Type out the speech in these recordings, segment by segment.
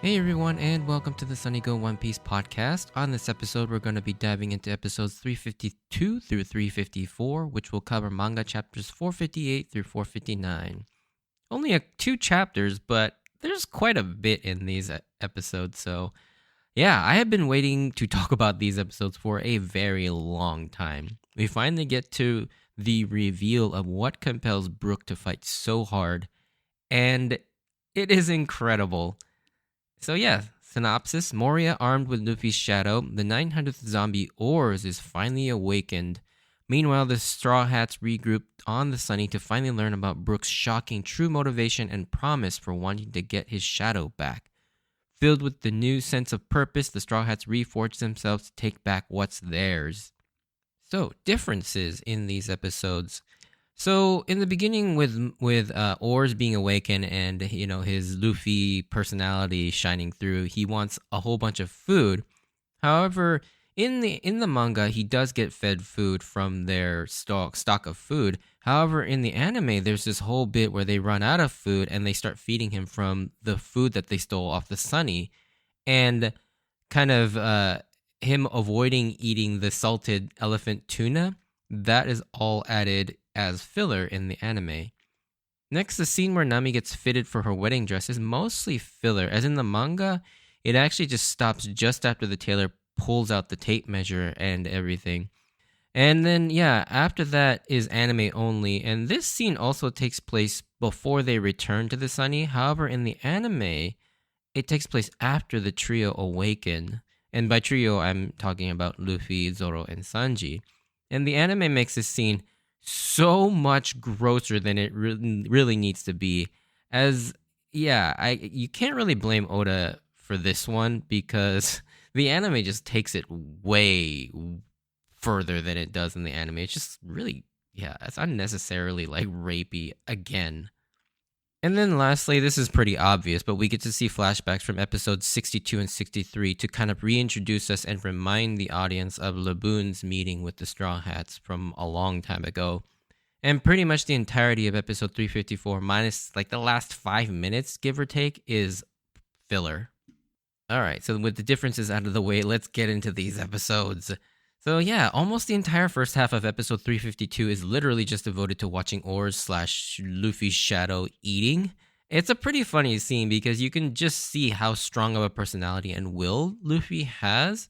Hey everyone, and welcome to the Sunny Go One Piece podcast. On this episode, we're going to be diving into episodes 352 through 354, which will cover manga chapters 458 through 459. Only two chapters, but there's quite a bit in these episodes, so yeah, I have been waiting to talk about these episodes for a very long time. We finally get to the reveal of what compels Brook to fight so hard, and it is incredible. So yeah, synopsis. Moria, armed with Luffy's shadow, the 900th zombie Oars is finally awakened. Meanwhile, the Straw Hats regroup on the Sunny to finally learn about Brook's shocking true motivation and promise for wanting to get his shadow back. Filled with the new sense of purpose, the Straw Hats reforge themselves to take back what's theirs. So, differences in these episodes. So in the beginning, with Oars being awakened and his Luffy personality shining through, he wants a whole bunch of food. However, in the manga, he does get fed food from their stock of food. However, in the anime, there's this whole bit where they run out of food and they start feeding him from the food that they stole off the Sunny, and kind of him avoiding eating the salted elephant tuna. That is all added as filler in the anime. Next, the scene where Nami gets fitted for her wedding dress is mostly filler, as in the manga, it actually just stops just after the tailor pulls out the tape measure and everything. And then, yeah, after that is anime only, and this scene also takes place before they return to the Sunny. However, in the anime, it takes place after the trio awaken. And by trio, I'm talking about Luffy, Zoro, and Sanji. And the anime makes this scene so much grosser than it really needs to be. As you can't really blame Oda for this one, because the anime just takes it way further than it does in the anime. It's just really, it's unnecessarily like rapey again. And then lastly, this is pretty obvious, but we get to see flashbacks from episodes 62 and 63 to kind of reintroduce us and remind the audience of Laboon's meeting with the Straw Hats from a long time ago. And pretty much the entirety of episode 354, minus like the last 5 minutes, give or take, is filler. Alright, so with the differences out of the way, let's get into these episodes. So yeah, almost the entire first half of episode 352 is literally just devoted to watching Oars / Luffy's shadow eating. It's a pretty funny scene because you can just see how strong of a personality and will Luffy has,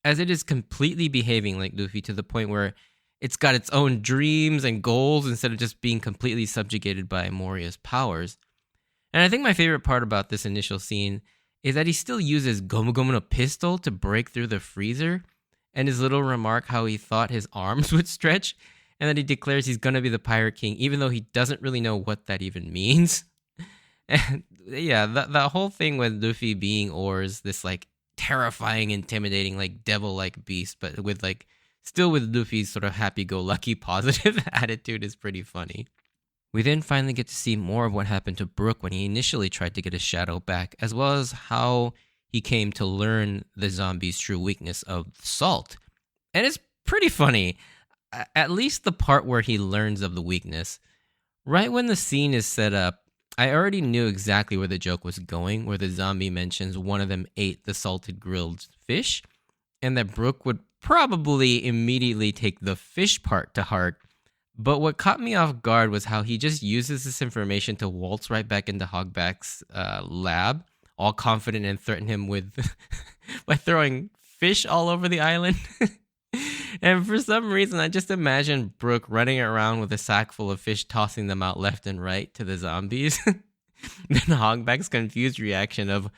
as it is completely behaving like Luffy to the point where it's got its own dreams and goals instead of just being completely subjugated by Moria's powers. And I think my favorite part about this initial scene is that he still uses Gomu Gomu no pistol to break through the freezer, and his little remark how he thought his arms would stretch, and that he declares he's gonna be the Pirate King, even though he doesn't really know what that even means. And yeah, that whole thing with Luffy being Oars, this like terrifying, intimidating, like devil-like beast, but with like still with Luffy's sort of happy-go-lucky positive attitude, is pretty funny. We then finally get to see more of what happened to Brook when he initially tried to get his shadow back, as well as how he came to learn the zombie's true weakness of salt. And it's pretty funny, at least the part where he learns of the weakness. Right when the scene is set up, I already knew exactly where the joke was going, where the zombie mentions one of them ate the salted grilled fish, and that Brook would probably immediately take the fish part to heart. But what caught me off guard was how he just uses this information to waltz right back into Hogback's lab, all confident, and threaten him with by throwing fish all over the island. And for some reason, I just imagine Brook running around with a sack full of fish, tossing them out left and right to the zombies. Then Hogback's confused reaction of,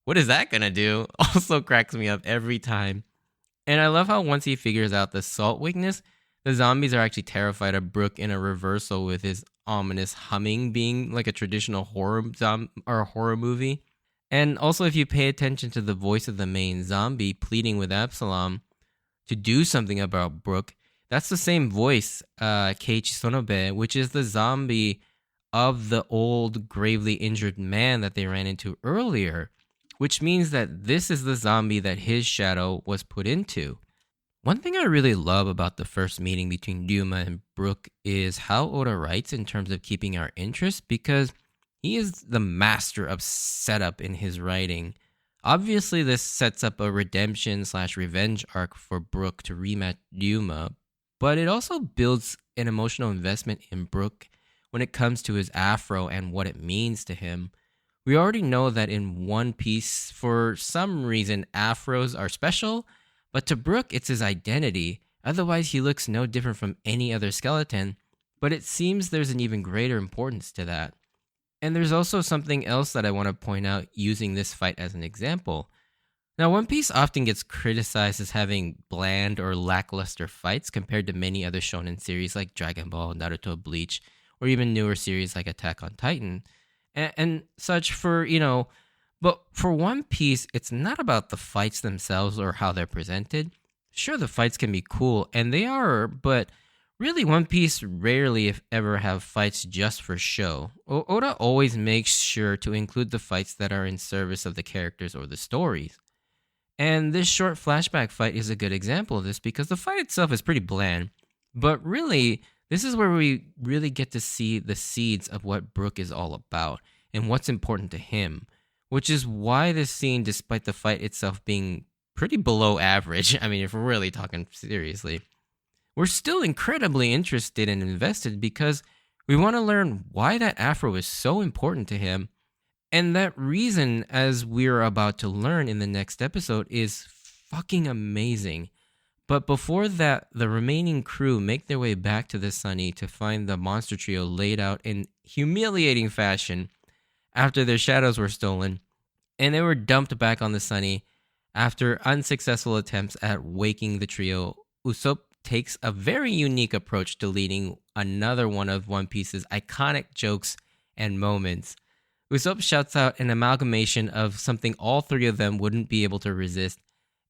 what is that gonna do? Also cracks me up every time. And I love how once he figures out the salt weakness, the zombies are actually terrified of Brook, in a reversal with his ominous humming being like a traditional horror movie. And also, if you pay attention to the voice of the main zombie pleading with Absalom to do something about Brook, that's the same voice, Keiichi Sonobe, which is the zombie of the old gravely injured man that they ran into earlier, which means that this is the zombie that his shadow was put into. One thing I really love about the first meeting between Ryuma and Brook is how Oda writes in terms of keeping our interest, because he is the master of setup in his writing. Obviously, this sets up a redemption slash revenge arc for Brook to rematch Yuma, but it also builds an emotional investment in Brook when it comes to his afro and what it means to him. We already know that in One Piece, for some reason, afros are special, but to Brook, it's his identity. Otherwise, he looks no different from any other skeleton, but it seems there's an even greater importance to that. And there's also something else that I want to point out using this fight as an example. Now, One Piece often gets criticized as having bland or lackluster fights compared to many other shonen series like Dragon Ball, Naruto, Bleach, or even newer series like Attack on Titan. And such but for One Piece, it's not about the fights themselves or how they're presented. Sure, the fights can be cool, and they are, but really, One Piece rarely, if ever, have fights just for show. Oda always makes sure to include the fights that are in service of the characters or the stories. And this short flashback fight is a good example of this because the fight itself is pretty bland. But really, this is where we really get to see the seeds of what Brook is all about and what's important to him, which is why this scene, despite the fight itself being pretty below average, I mean, if we're really talking seriously, we're still incredibly interested and invested because we want to learn why that afro is so important to him. And that reason, as we're about to learn in the next episode, is fucking amazing. But before that, the remaining crew make their way back to the Sunny to find the monster trio laid out in humiliating fashion after their shadows were stolen, and they were dumped back on the Sunny after unsuccessful attempts at waking the trio. Usopp takes a very unique approach to leading another one of One Piece's iconic jokes and moments. Usopp shouts out an amalgamation of something all three of them wouldn't be able to resist,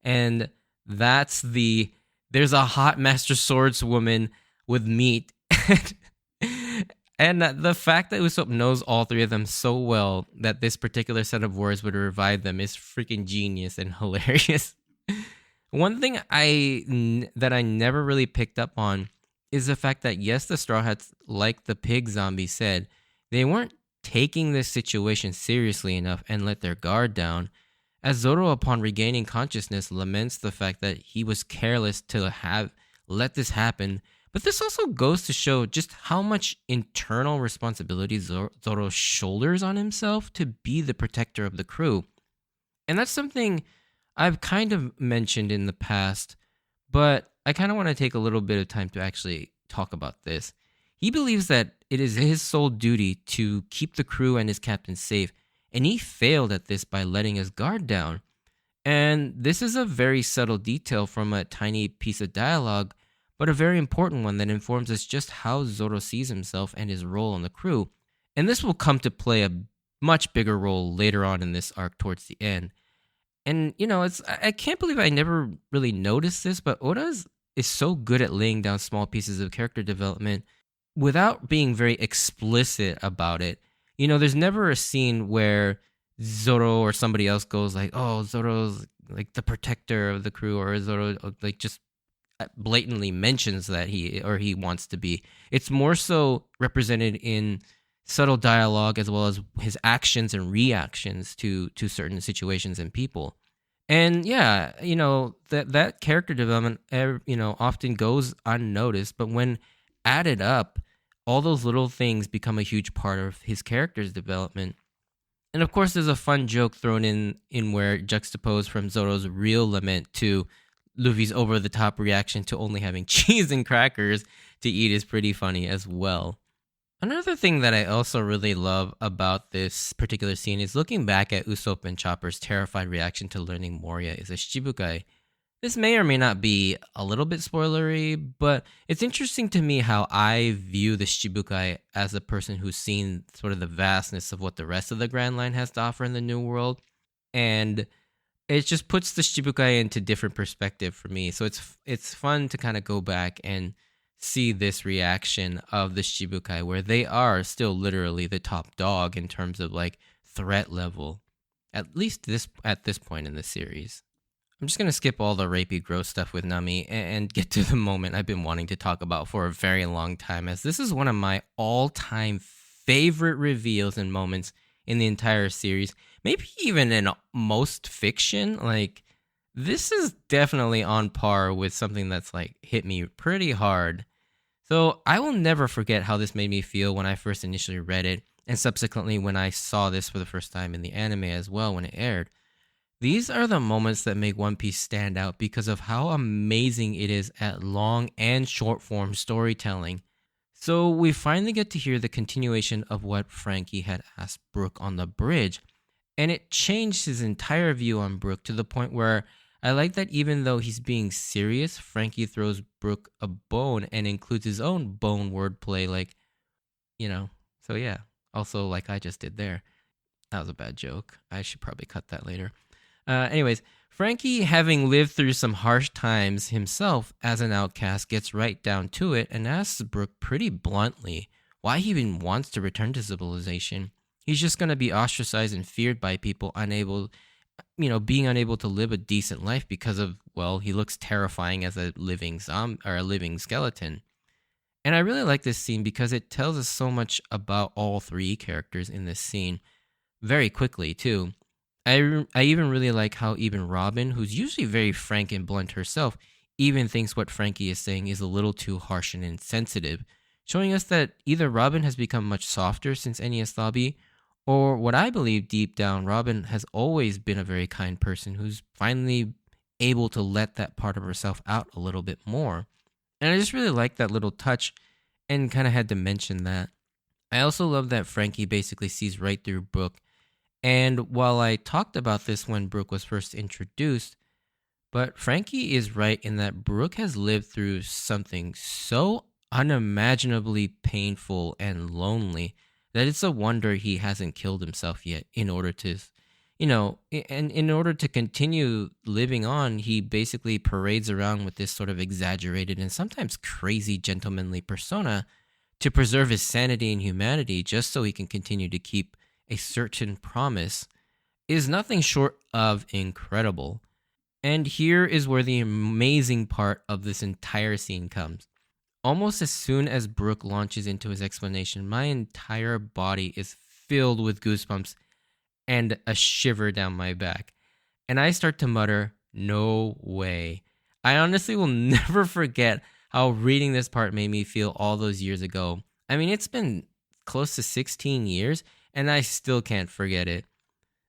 and that's there's a hot master swordswoman with meat. And the fact that Usopp knows all three of them so well that this particular set of words would revive them is freaking genius and hilarious. One thing that I never really picked up on is the fact that, yes, the Straw Hats, like the pig zombie said, they weren't taking this situation seriously enough and let their guard down, as Zoro, upon regaining consciousness, laments the fact that he was careless to have let this happen. But this also goes to show just how much internal responsibility Zoro shoulders on himself to be the protector of the crew. And that's something I've kind of mentioned in the past, but I kind of want to take a little bit of time to actually talk about this. He believes that it is his sole duty to keep the crew and his captain safe, and he failed at this by letting his guard down. And this is a very subtle detail from a tiny piece of dialogue, but a very important one that informs us just how Zoro sees himself and his role on the crew. And this will come to play a much bigger role later on in this arc towards the end. And, I can't believe I never really noticed this, but Oda is so good at laying down small pieces of character development without being very explicit about it. There's never a scene where Zoro or somebody else goes like, oh, Zoro's like the protector of the crew, or Zoro like just blatantly mentions that he wants to be. It's more so represented in subtle dialogue as well as his actions and reactions to certain situations and people. And yeah, that character development, often goes unnoticed, but when added up, all those little things become a huge part of his character's development. And of course, there's a fun joke thrown in where juxtaposed from Zoro's real lament to Luffy's over-the-top reaction to only having cheese and crackers to eat is pretty funny as well. Another thing that I also really love about this particular scene is looking back at Usopp and Chopper's terrified reaction to learning Moria is a Shichibukai. This may or may not be a little bit spoilery, but it's interesting to me how I view the Shichibukai as a person who's seen sort of the vastness of what the rest of the Grand Line has to offer in the New World. And it just puts the Shichibukai into different perspective for me. So it's fun to kind of go back and see this reaction of the Shichibukai, where they are still literally the top dog in terms of like threat level, at least at this point in the series. I'm just going to skip all the rapey gross stuff with Nami and get to the moment I've been wanting to talk about for a very long time, as this is one of my all-time favorite reveals and moments in the entire series, maybe even in most fiction. Like, this is definitely on par with something that's like hit me pretty hard. So I will never forget how this made me feel when I first initially read it, and subsequently when I saw this for the first time in the anime as well when it aired. These are the moments that make One Piece stand out because of how amazing it is at long and short form storytelling. So we finally get to hear the continuation of what Frankie had asked Brook on the bridge, and it changed his entire view on Brook to the point where I like that even though he's being serious, Frankie throws Brook a bone and includes his own bone wordplay, like, you know. So yeah, also like I just did there. That was a bad joke. I should probably cut that later. Anyways, Frankie, having lived through some harsh times himself as an outcast, gets right down to it and asks Brook pretty bluntly why he even wants to return to civilization. He's just going to be ostracized and feared by people, being unable to live a decent life because of, well, he looks terrifying as a living or a living skeleton. And I really like this scene because it tells us so much about all three characters in this scene very quickly, too. I even really like how even Robin, who's usually very frank and blunt herself, even thinks what Frankie is saying is a little too harsh and insensitive, showing us that either Robin has become much softer since Enies Lobby, or what I believe deep down, Robin has always been a very kind person who's finally able to let that part of herself out a little bit more. And I just really like that little touch and kind of had to mention that. I also love that Frankie basically sees right through Brook. And while I talked about this when Brook was first introduced, but Frankie is right in that Brook has lived through something so unimaginably painful and lonely that it's a wonder he hasn't killed himself yet in order to, and in order to continue living on, he basically parades around with this sort of exaggerated and sometimes crazy gentlemanly persona to preserve his sanity and humanity just so he can continue to keep a certain promise is nothing short of incredible. And here is where the amazing part of this entire scene comes. Almost as soon as Brook launches into his explanation, my entire body is filled with goosebumps and a shiver down my back. And I start to mutter, "No way." I honestly will never forget how reading this part made me feel all those years ago. I mean, it's been close to 16 years, and I still can't forget it.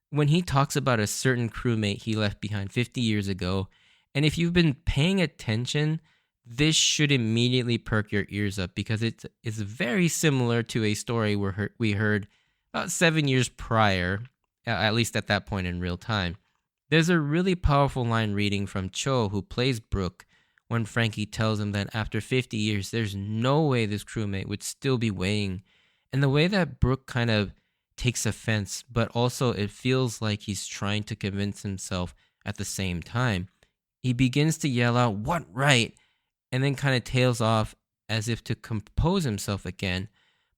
When he talks about a certain crewmate he left behind 50 years ago, and if you've been paying attention, this should immediately perk your ears up because it's very similar to a story we heard about 7 years prior, at least at that point in real time. There's a really powerful line reading from Cho, who plays Brook, when Frankie tells him that after 50 years, there's no way this crewmate would still be waiting. And the way that Brook kind of takes offense, but also it feels like he's trying to convince himself at the same time. He begins to yell out, "What right?" and then kind of tails off as if to compose himself again.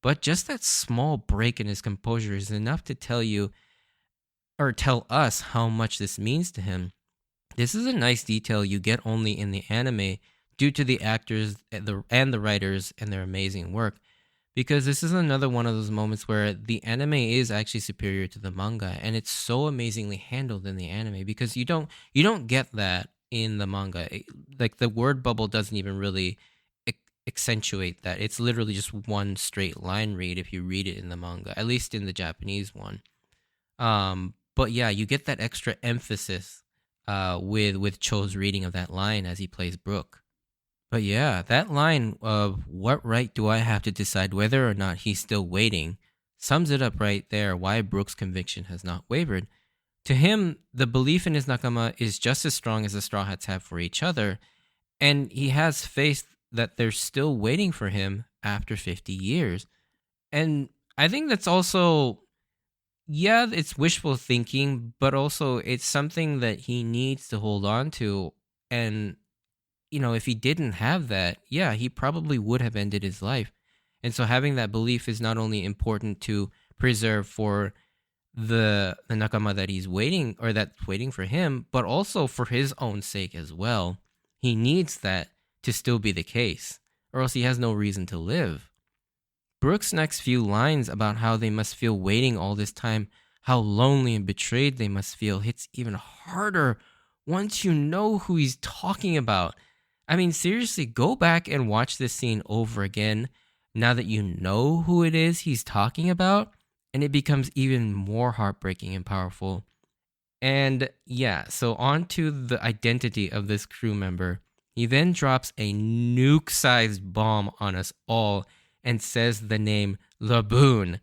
But just that small break in his composure is enough to tell you, or tell us, how much this means to him. This is a nice detail you get only in the anime due to the actors and the writers and their amazing work. Because this is another one of those moments where the anime is actually superior to the manga, and it's so amazingly handled in the anime because you don't get that in the manga. Like, the word bubble doesn't even really accentuate that. It's literally just one straight line read if you read it in the manga, at least in the Japanese one. But yeah, you get that extra emphasis with Cho's reading of that line as he plays Brook. But yeah, that line of "what right do I have to decide whether or not he's still waiting" sums it up right there why Brook's conviction has not wavered. To him, the belief in his nakama is just as strong as the Straw Hats have for each other, and he has faith that they're still waiting for him after 50 years. And I think that's also, yeah, it's wishful thinking, but also it's something that he needs to hold on to. And if he didn't have that, yeah, he probably would have ended his life. And so having that belief is not only important to preserve for the nakama that he's waiting, or that's waiting for him, but also for his own sake as well. He needs that to still be the case, or else he has no reason to live. Brook's next few lines about how they must feel waiting all this time, how lonely and betrayed they must feel, hits even harder once you know who he's talking about. I mean, seriously, go back and watch this scene over again now that you know who it is he's talking about, and it becomes even more heartbreaking and powerful. And yeah, so on to the identity of this crew member. He then drops a nuke sized bomb on us all and says the name Laboon.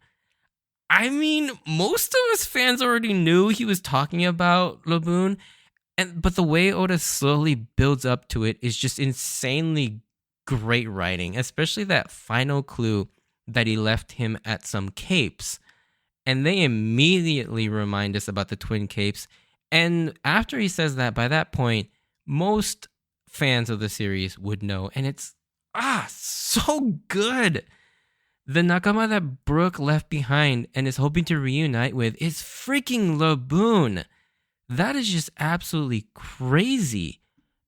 I mean, most of us fans already knew he was talking about Laboon, but the way Oda slowly builds up to it is just insanely great writing, especially that final clue that he left him at some capes. And they immediately remind us about the Twin Capes. And after he says that, by that point, most fans of the series would know. And it's so good. The Nakama that Brook left behind and is hoping to reunite with is freaking Laboon. That is just absolutely crazy.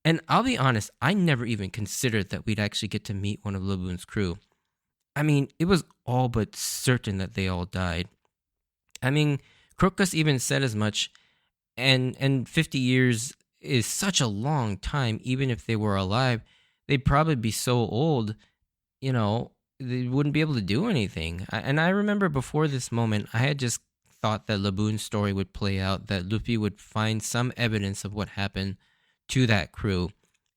And I'll be honest, I never even considered that we'd actually get to meet one of Laboon's crew. I mean, it was all but certain that they all died. I mean, Crocus even said as much, and 50 years is such a long time. Even if they were alive, they'd probably be so old, they wouldn't be able to do anything. And I remember before this moment, I had just thought that Laboon's story would play out, that Luffy would find some evidence of what happened to that crew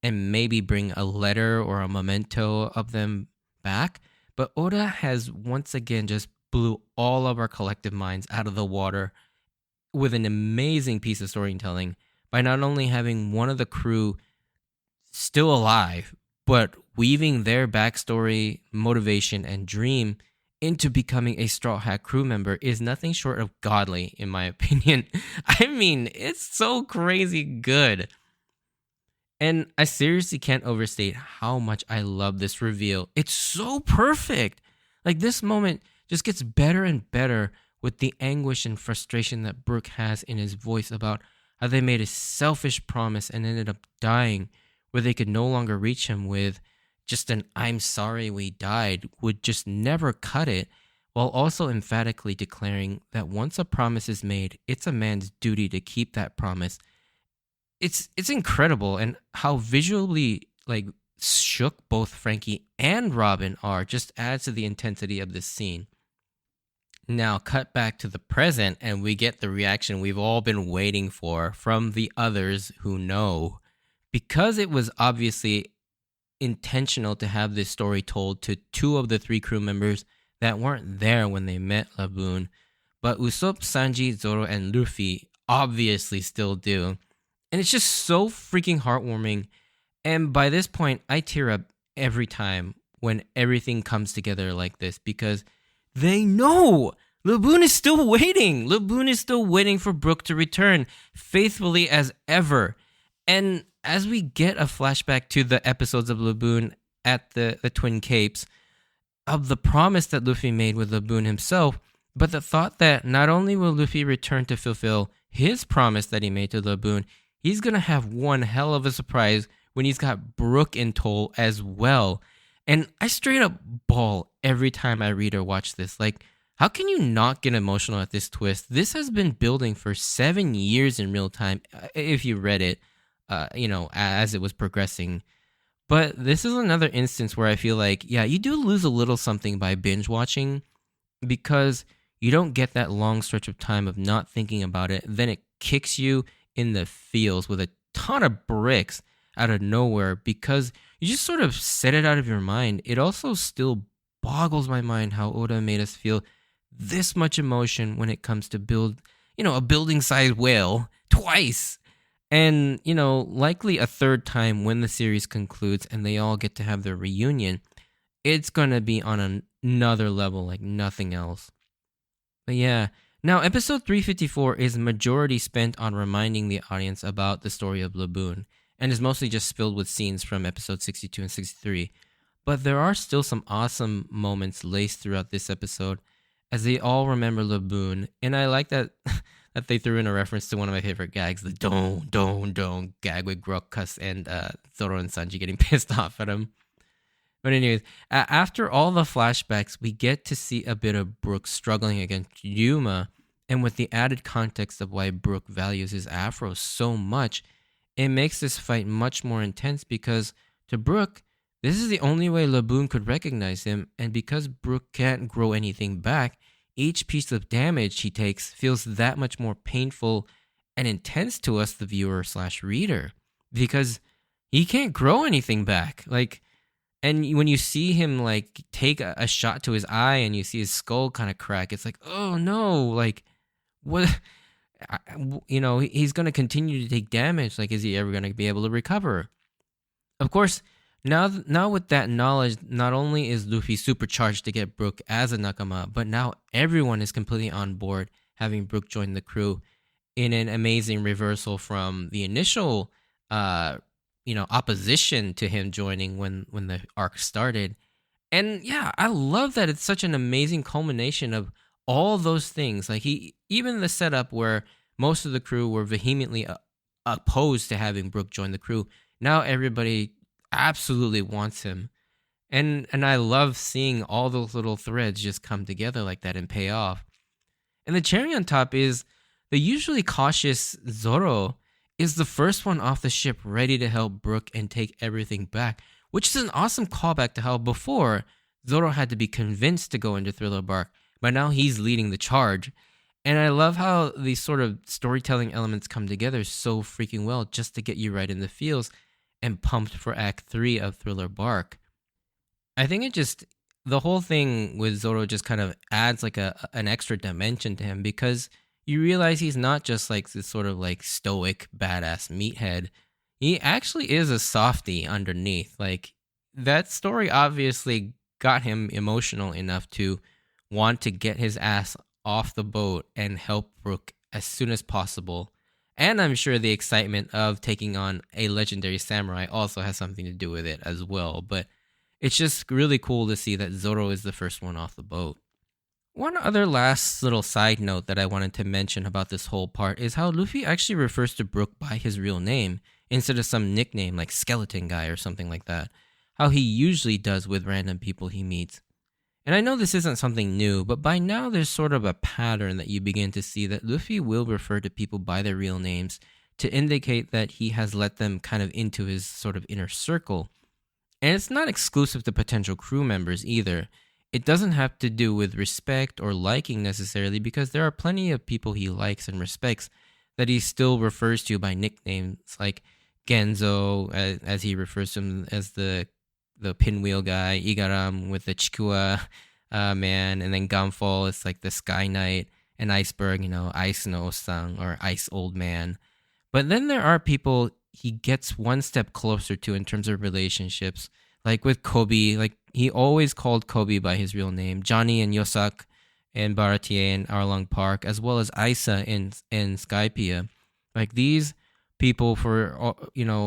and maybe bring a letter or a memento of them back. But Oda has once again just blew all of our collective minds out of the water with an amazing piece of storytelling by not only having one of the crew still alive, but weaving their backstory, motivation, and dream into becoming a Straw Hat crew member is nothing short of godly, in my opinion. I mean, it's so crazy good. And I seriously can't overstate how much I love this reveal. It's so perfect. Like, this moment just gets better and better with the anguish and frustration that Brook has in his voice about how they made a selfish promise and ended up dying, where they could no longer reach him with just an "I'm sorry we died" would just never cut it, while also emphatically declaring that once a promise is made, it's a man's duty to keep that promise. It's incredible, and how visually shook both Frankie and Robin are just adds to the intensity of this scene. Now, cut back to the present, and we get the reaction we've all been waiting for from the others who know. Because it was obviously intentional to have this story told to two of the three crew members that weren't there when they met Laboon, but Usopp, Sanji, Zoro, and Luffy obviously still do. And it's just so freaking heartwarming. And by this point, I tear up every time when everything comes together like this, because they know Laboon is still waiting. Laboon is still waiting for Brook to return, faithfully as ever. And as we get a flashback to the episodes of Laboon at the Twin Capes, of the promise that Luffy made with Laboon himself, but the thought that not only will Luffy return to fulfill his promise that he made to Laboon, he's going to have one hell of a surprise when he's got Brook in tow as well. And I straight up bawl every time I read or watch this. Like, how can you not get emotional at this twist? This has been building for 7 years in real time, if you read it, as it was progressing. But this is another instance where I feel like, yeah, you do lose a little something by binge watching, because you don't get that long stretch of time of not thinking about it. Then it kicks you in the feels with a ton of bricks out of nowhere, because you just sort of set it out of your mind. It also still boggles my mind how Oda made us feel this much emotion when it comes to build, a building-sized whale twice. And, likely a third time when the series concludes and they all get to have their reunion. It's going to be on another level like nothing else. But yeah, now episode 354 is majority spent on reminding the audience about the story of Laboon, and is mostly just filled with scenes from episode 62 and 63. But there are still some awesome moments laced throughout this episode as they all remember Laboon, and I like that that they threw in a reference to one of my favorite gags, the don't gag with Grokus and Zoro and Sanji getting pissed off at him. But anyways, after all the flashbacks, we get to see a bit of Brook struggling against Yuma, and with the added context of why Brook values his afro so much, it makes this fight much more intense because to Brook, this is the only way Laboon could recognize him, and because Brook can't grow anything back, each piece of damage he takes feels that much more painful and intense to us, the viewer slash reader, because he can't grow anything back. Like, and when you see him like take a shot to his eye and you see his skull kind of crack, it's like, oh no, like what? He's going to continue to take damage. Like, is he ever going to be able to recover? Of course, now with that knowledge, not only is Luffy supercharged to get Brook as a nakama, but now everyone is completely on board having Brook join the crew in an amazing reversal from the initial, opposition to him joining when the arc started. And yeah, I love that it's such an amazing culmination of all those things. Like even the setup where most of the crew were vehemently opposed to having Brook join the crew. Now everybody absolutely wants him. And I love seeing all those little threads just come together like that and pay off. And the cherry on top is the usually cautious Zoro is the first one off the ship ready to help Brook and take everything back, which is an awesome callback to how before Zoro had to be convinced to go into Thriller Bark, but now he's leading the charge. And I love how these sort of storytelling elements come together so freaking well just to get you right in the feels and pumped for Act 3 of Thriller Bark. I think the whole thing with Zoro just kind of adds like an extra dimension to him because you realize he's not just like this sort of like stoic badass meathead. He actually is a softie underneath. Like that story obviously got him emotional enough to want to get his ass off the boat and help Brook as soon as possible. And I'm sure the excitement of taking on a legendary samurai also has something to do with it as well. But it's just really cool to see that Zoro is the first one off the boat. One other last little side note that I wanted to mention about this whole part is how Luffy actually refers to Brook by his real name instead of some nickname like Skeleton Guy or something like that, how he usually does with random people he meets. And I know this isn't something new, but by now there's sort of a pattern that you begin to see that Luffy will refer to people by their real names to indicate that he has let them kind of into his sort of inner circle. And it's not exclusive to potential crew members either. It doesn't have to do with respect or liking necessarily because there are plenty of people he likes and respects that he still refers to by nicknames like Genzo, as he refers to him as the pinwheel guy, Igaram with the Chikua man, and then Gunfall is like the Sky Knight, and Iceberg, Ice no Sang or Ice Old Man. But then there are people he gets one step closer to in terms of relationships, like with Kobe. Like he always called Kobe by his real name, Johnny and Yosak and Baratier in Arlong Park, as well as Isa in Skypiea. Like these people for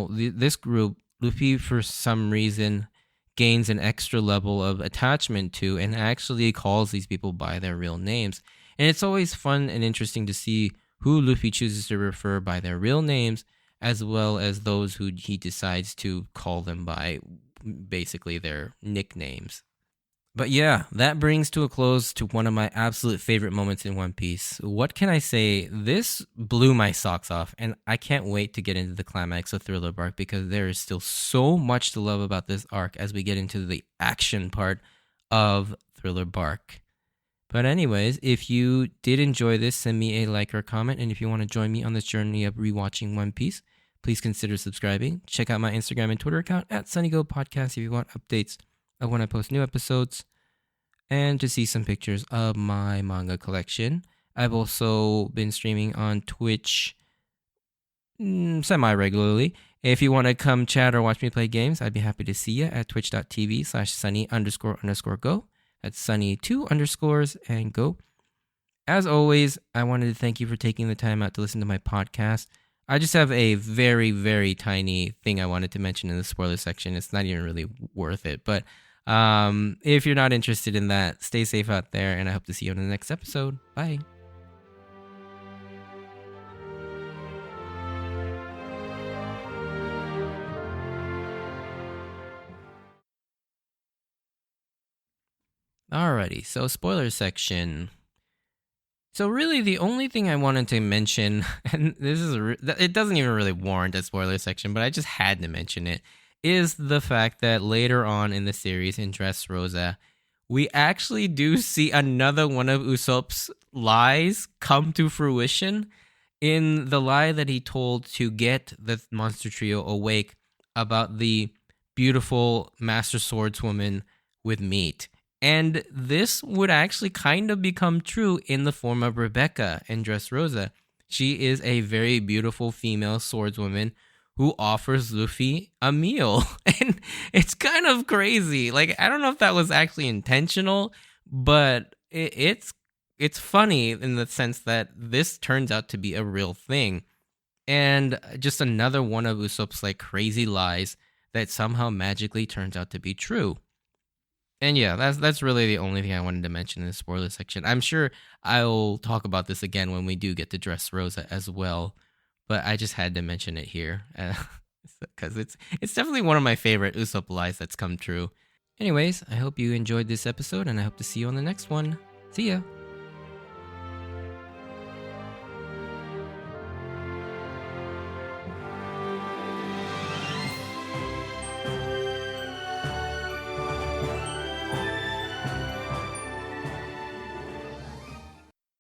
this group, Luffy for some reason gains an extra level of attachment to and actually calls these people by their real names. And it's always fun and interesting to see who Luffy chooses to refer by their real names as well as those who he decides to call them by basically their nicknames. But yeah, that brings to a close to one of my absolute favorite moments in One Piece. What can I say? This blew my socks off, and I can't wait to get into the climax of Thriller Bark because there is still so much to love about this arc as we get into the action part of Thriller Bark. But anyways, if you did enjoy this, send me a like or comment, and if you want to join me on this journey of rewatching One Piece, please consider subscribing. Check out my Instagram and Twitter account at SunnyGo Podcast if you want updates of when I post new episodes and to see some pictures of my manga collection. I've also been streaming on Twitch semi-regularly. If you want to come chat or watch me play games, I'd be happy to see you at twitch.tv/sunny__go. That's sunny 2 underscores and go. As always, I wanted to thank you for taking the time out to listen to my podcast. I just have a very, very tiny thing I wanted to mention in the spoiler section. It's not even really worth it. But if you're not interested in that, stay safe out there, and I hope to see you in the next episode. Bye. Alrighty, so spoiler section. So really, the only thing I wanted to mention, and this is it doesn't even really warrant a spoiler section, but I just had to mention it, is the fact that later on in the series in Dressrosa, we actually do see another one of Usopp's lies come to fruition in the lie that he told to get the monster trio awake about the beautiful master swordswoman with meat. And this would actually kind of become true in the form of Rebecca in Dressrosa. She is a very beautiful female swordswoman who offers Luffy a meal. And it's kind of crazy. Like, I don't know if that was actually intentional, but it's funny in the sense that this turns out to be a real thing. And just another one of Usopp's like crazy lies that somehow magically turns out to be true. And yeah, that's really the only thing I wanted to mention in the spoiler section. I'm sure I'll talk about this again when we do get to Dressrosa as well, but I just had to mention it here because it's definitely one of my favorite Usopp lies that's come true. Anyways, I hope you enjoyed this episode, and I hope to see you on the next one. See ya!